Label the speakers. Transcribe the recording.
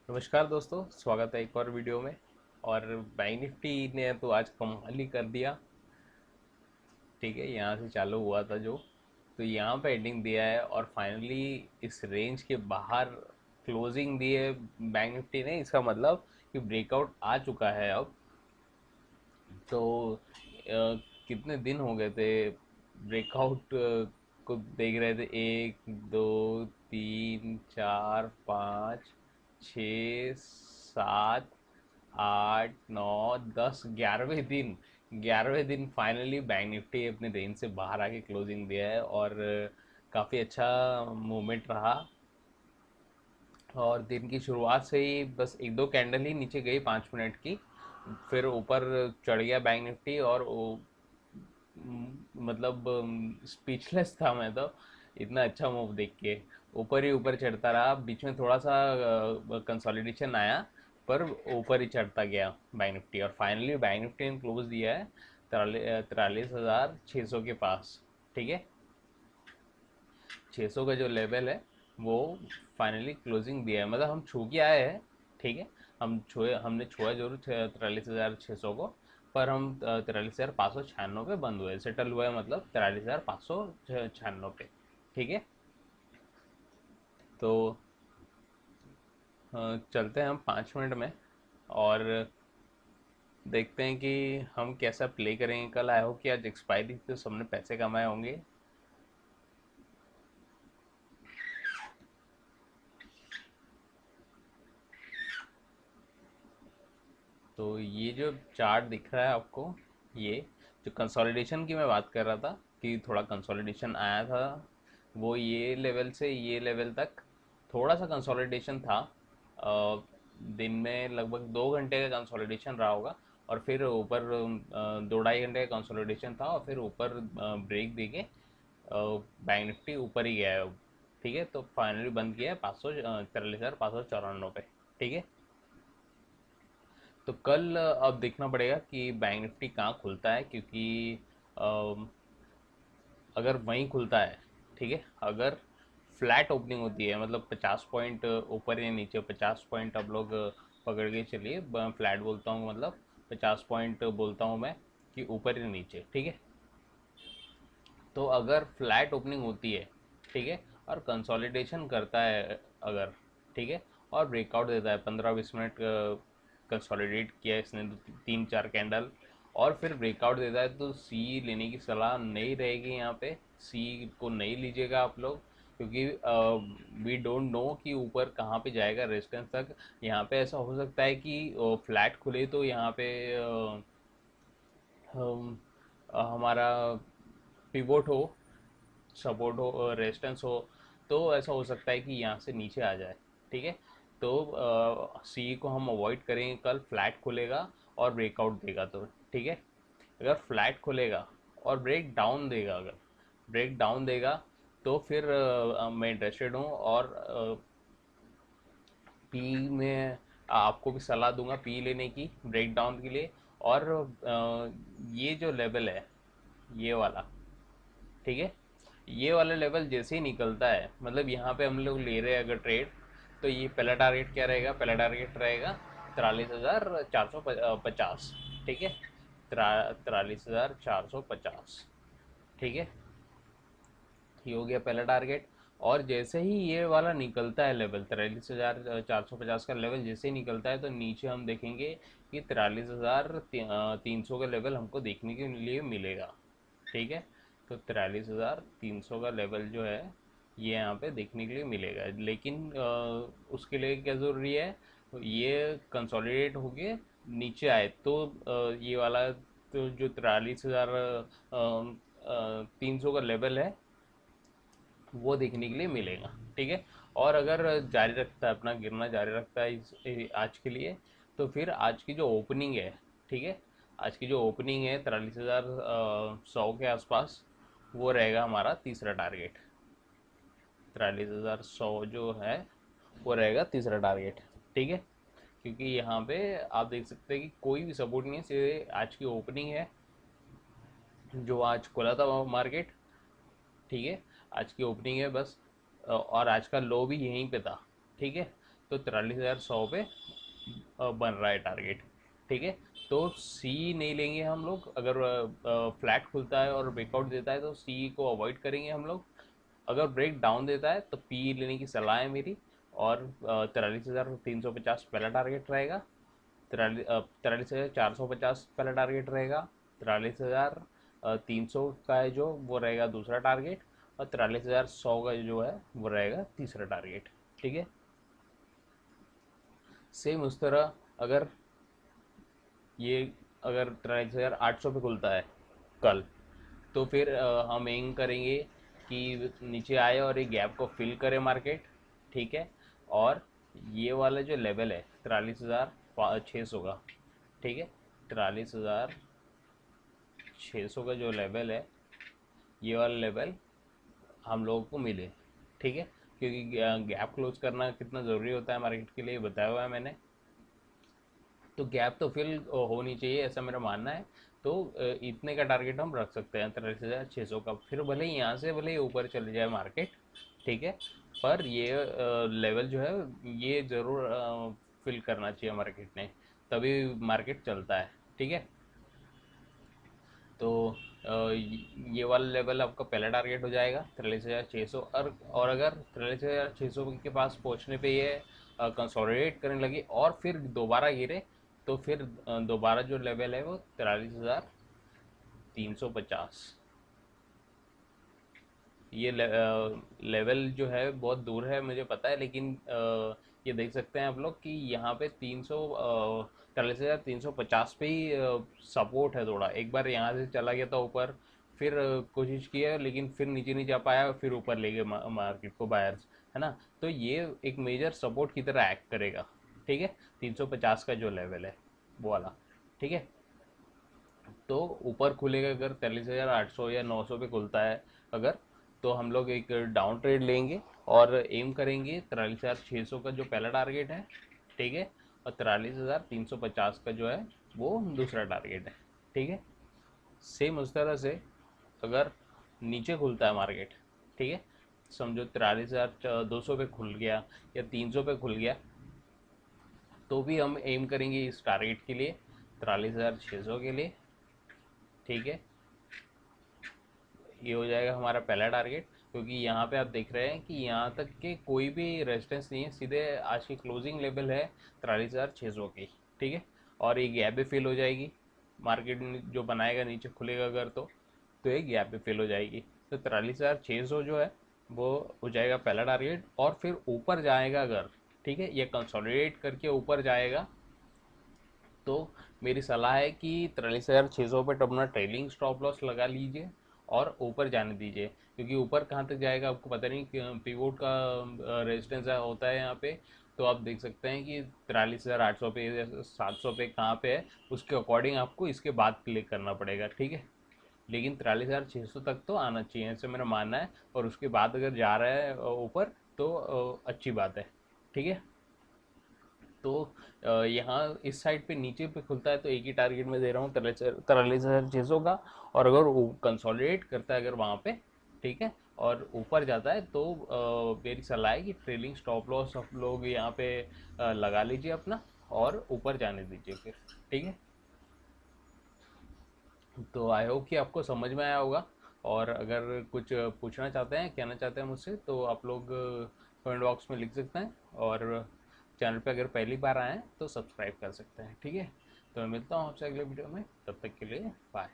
Speaker 1: नमस्कार दोस्तों, स्वागत है एक और वीडियो में। और बैंक निफ्टी ने तो आज कमाल ही कर दिया। ठीक है, यहाँ से चालू हुआ था जो, तो यहाँ पे एंडिंग दिया है और फाइनली इस रेंज के बाहर क्लोजिंग दी है बैंक निफ्टी ने। इसका मतलब कि ब्रेकआउट आ चुका है अब। तो कितने दिन हो गए थे ब्रेकआउट को देख रहे थे? एक, दो, तीन, चार, पाँच, छ, सात, आठ, नौ, 10, 11वें दिन फाइनली बैंक निफ्टी अपने रेंज से बाहर आके क्लोजिंग दिया है। और काफ़ी अच्छा मूवमेंट रहा। और दिन की शुरुआत से ही बस एक दो कैंडल ही नीचे गई 5 मिनट की, फिर ऊपर चढ़ गया बैंक निफ्टी। और मतलब स्पीचलेस था मैं तो, इतना अच्छा मूव देख के। ऊपर ही ऊपर चढ़ता रहा, बीच में थोड़ा सा कंसोलिडेशन आया, पर ऊपर ही चढ़ता गया बैंक निफ्टी। और फाइनली बैंक निफ्टी ने क्लोज दिया है 43,600 के पास। ठीक है, 600 का जो लेवल है वो फाइनली क्लोजिंग दिया है, मतलब हम छू के आए हैं। ठीक है, हमने छुआ जरूर 43,600 को, पर हम 43,596 पे बंद हुए, सेटल हुए, मतलब 43,596 पे। ठीक है, तो चलते हैं हम 5 मिनट में और देखते हैं कि हम कैसा प्ले करेंगे कल। आया हो कि आज एक्सपायरी तो सबने पैसे कमाए होंगे। तो ये जो चार्ट दिख रहा है आपको, ये जो कंसोलिडेशन की मैं बात कर रहा था कि थोड़ा कंसोलिडेशन आया था, वो ये लेवल से ये लेवल तक थोड़ा सा कंसोलिडेशन था। दिन में लगभग 2 घंटे का कंसोलिडेशन रहा होगा, और फिर ऊपर 2 ढाई घंटे का कंसोलिडेशन था, और फिर ऊपर ब्रेक दे के बैंक निफ्टी ऊपर ही गया है अब। ठीक है, तो फाइनली बंद किया है 43,594 पे। ठीक है, तो कल अब देखना पड़ेगा कि बैंक निफ्टी कहाँ खुलता है, क्योंकि अम, अगर वहीं खुलता है, ठीक है, अगर फ्लैट ओपनिंग होती है, मतलब 50 पॉइंट ऊपर या नीचे, 50 पॉइंट आप लोग पकड़ के चलिए, फ्लैट बोलता हूँ मतलब 50 पॉइंट बोलता हूँ मैं, कि ऊपर या नीचे। ठीक है, तो अगर फ्लैट ओपनिंग होती है, ठीक है, और कंसोलिडेशन करता है अगर, ठीक है, और ब्रेकआउट देता है 15-20 मिनट, कंसोलिडेट किया इसने 3-4 कैंडल, और फिर ब्रेकआउट देता है, तो सी लेने की सलाह नहीं रहेगी यहाँ पे। सी को नहीं लीजिएगा आप लोग, क्योंकि वी डोंट नो कि ऊपर कहाँ पे जाएगा रेजिस्टेंस तक। यहाँ पे ऐसा हो सकता है कि फ्लैट खुले तो यहाँ पे हमारा पिवोट हो, सपोर्ट हो, रेजिस्टेंस हो, तो ऐसा हो सकता है कि यहाँ से नीचे आ जाए। ठीक है, तो सी को हम अवॉइड करेंगे कल, फ्लैट खुलेगा और ब्रेकआउट देगा तो। ठीक है, अगर फ्लैट खुलेगा और ब्रेक डाउन देगा, अगर ब्रेक डाउन देगा तो फिर मैं इंटरेस्टेड हूँ। और पी में आपको भी सलाह दूंगा पी लेने की ब्रेक डाउन के लिए। और ये जो लेवल है, ये वाला, ठीक है, ये वाला लेवल जैसे ही निकलता है, मतलब यहाँ पे हम लोग ले रहे हैं अगर ट्रेड, तो ये पहला टारगेट क्या रहेगा? पहला टारगेट रहेगा 43,450। ठीक है, 43,450। ठीक है, ये हो गया पहला टारगेट। और जैसे ही ये वाला निकलता है लेवल 43,450 का लेवल जैसे ही निकलता है, तो नीचे हम देखेंगे कि 43,300 का लेवल हमको देखने के लिए मिलेगा। ठीक है, तो 43,300 का लेवल जो है ये यहाँ पे देखने के लिए मिलेगा, लेकिन उसके लिए क्या ज़रूरी है? तो ये कंसोलिडेट होके नीचे आए तो ये वाला, तो जो 43,300 का लेवल है वो देखने के लिए मिलेगा। ठीक है, और अगर जारी रखता है, अपना गिरना जारी रखता है आज के लिए, तो फिर आज की जो ओपनिंग है, ठीक है, आज की जो ओपनिंग है 43,100 के आसपास, वो रहेगा हमारा तीसरा टारगेट। 43,100 जो है वो रहेगा तीसरा टारगेट। ठीक है, क्योंकि यहाँ पे आप देख सकते हैं कि कोई भी सपोर्ट नहीं है, सीधे आज की ओपनिंग है जो आज खुला था मार्केट। ठीक है, आज की ओपनिंग है बस, और आज का लो भी यहीं पे था। ठीक है, तो 43,100 पे बन रहा है टारगेट। ठीक है, तो सी नहीं लेंगे हम लोग। अगर फ्लैट खुलता है और ब्रेकआउट देता है तो सी को अवॉइड करेंगे हम लोग। अगर ब्रेक डाउन देता है तो पी लेने की सलाह है मेरी। और 43,350 पहला टारगेट रहेगा। 43,450 पहला टारगेट रहेगा। 43,300 का है जो वो रहेगा दूसरा टारगेट। और 43,100 का जो है वो रहेगा तीसरा टारगेट। ठीक है, सेम उस तरह अगर ये अगर 43,800 पे खुलता है कल, तो फिर हम एम करेंगे कि नीचे आए और एक गैप को फिल करे मार्केट। ठीक है, और ये वाला जो लेवल है 43,600 का, ठीक है, 43,600 का जो लेवल है, ये वाला लेवल हम लोगों को मिले। ठीक है, क्योंकि गैप क्लोज करना कितना ज़रूरी होता है मार्केट के लिए बताया हुआ है मैंने। तो गैप तो फिल होनी चाहिए ऐसा मेरा मानना है। तो इतने का टारगेट हम रख सकते हैं 43,600 का। फिर भले ही यहाँ से भले ही ऊपर चले जाए मार्केट, ठीक है, पर ये लेवल जो है ये ज़रूर फिल करना चाहिए मार्केट ने, तभी मार्केट चलता है। ठीक है, तो ये वाला लेवल आपका पहला टारगेट हो जाएगा 43,600। और अगर 43,600 के पास पहुंचने पे ये कंसोलिडेट करने लगी और फिर दोबारा गिरे, तो फिर दोबारा जो लेवल है वो 43,350। ये लेवल जो है बहुत दूर है मुझे पता है, लेकिन ये देख सकते हैं आप लोग कि यहाँ पे 43,350 पे ही सपोर्ट है थोड़ा। एक बार यहाँ से चला गया था ऊपर, फिर कोशिश की है लेकिन फिर नीचे नहीं जा पाया, फिर ऊपर ले गए मार्केट को बायर्स, है ना। तो ये एक मेजर सपोर्ट की तरह एक्ट करेगा। ठीक है, 350 का जो लेवल है वो वाला। ठीक है, तो ऊपर खुलेगा अगर 43,800 या 900 पे खुलता है अगर, तो हम लोग एक डाउन ट्रेड लेंगे और एम करेंगे 43,600 का जो पहला टारगेट है। ठीक है, और 43,350 का जो है वो दूसरा टारगेट है। ठीक है, सेम उस तरह से अगर नीचे खुलता है मार्केट, ठीक है, समझो 43,200 पे खुल गया या 300 पे खुल गया, तो भी हम एम करेंगे इस टारगेट के लिए 43,600 के लिए। ठीक है, ये हो जाएगा हमारा पहला टारगेट, क्योंकि यहाँ पे आप देख रहे हैं कि यहाँ तक के कोई भी रेजिस्टेंस नहीं है, सीधे आज की क्लोजिंग लेवल है 43,600 की। ठीक है, और ये गैप भी फिल हो जाएगी मार्केट जो बनाएगा नीचे खुलेगा अगर, तो ये गैप भी फिल हो जाएगी। तो 43,600 जो है वो हो जाएगा पहला टारगेट। और फिर ऊपर जाएगा अगर, ठीक है, ये कंसोलिडेट करके ऊपर जाएगा, तो मेरी सलाह है कि 43,600 पर अपना ट्रेलिंग स्टॉप लॉस लगा लीजिए और ऊपर जाने दीजिए। क्योंकि ऊपर कहाँ तक जाएगा आपको पता नहीं, पिवोट का रेजिस्टेंस होता है यहाँ पे। तो आप देख सकते हैं कि 43,800 पे या 700 पे कहाँ पे है, उसके अकॉर्डिंग आपको इसके बाद क्लिक करना पड़ेगा। ठीक है, लेकिन 43,600 तक तो आना चाहिए ऐसे मेरा मानना है। और उसके बाद अगर जा रहा है ऊपर तो अच्छी बात है। ठीक है, तो यहाँ इस साइड पे नीचे पे खुलता है तो एक ही टारगेट में दे रहा हूँ 43,600 का। और अगर वो कंसोलिडेट करता है अगर वहाँ पे, ठीक है, और ऊपर जाता है तो मेरी सलाह है कि ट्रेलिंग स्टॉप लॉस आप लोग यहाँ पे लगा लीजिए अपना और ऊपर जाने दीजिए फिर। ठीक है, तो आई होप कि आपको समझ में आया होगा। और अगर कुछ पूछना चाहते हैं, कहना चाहते हैं मुझसे, तो आप लोग कमेंट बॉक्स में लिख सकते हैं। और चैनल पे अगर पहली बार आए हैं तो सब्सक्राइब कर सकते हैं। ठीक है, तो मैं मिलता हूँ आपसे अगले वीडियो में, तब तक के लिए बाय।